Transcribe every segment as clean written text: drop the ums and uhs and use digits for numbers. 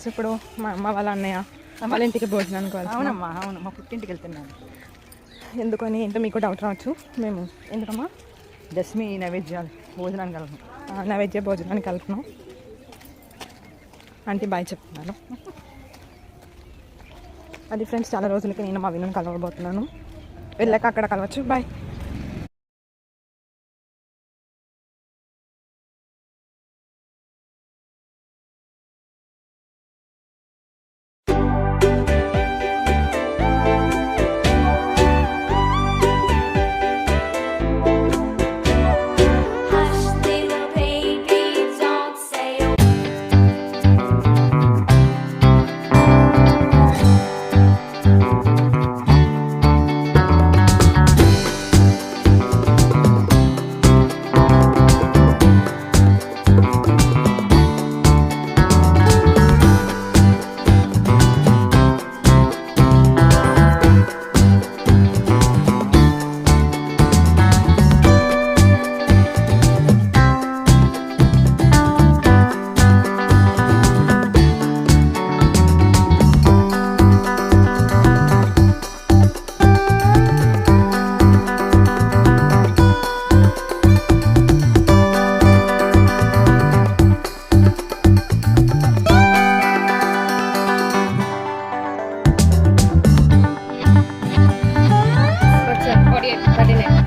ఇప్పుడు మా అమ్మ వాళ్ళ అన్నయ్య వాళ్ళ ఇంటికి భోజనానికి వెళ్తాం. అవునమ్మా, అవును, మా పుట్టింటికి వెళ్తున్నాను. ఎందుకని ఏంటో మీకు డౌట్ రావచ్చు. మేము ఎందుకమ్మా దశమి నైవేద్యాలు భోజనానికి వెళ్తాం. నైవేద్య భోజనానికి వెళ్తున్నాం. అంటే బాయ్ చెప్తున్నాను. అది ఫ్రెండ్స్, చాలా రోజులకి నేను మా వినుని కలవబోతున్నాను. వెళ్ళాక అక్కడ కలవచ్చు. బాయ్.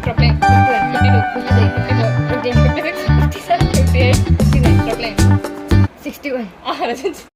Problem 52, 57, 58, 59, problem 61.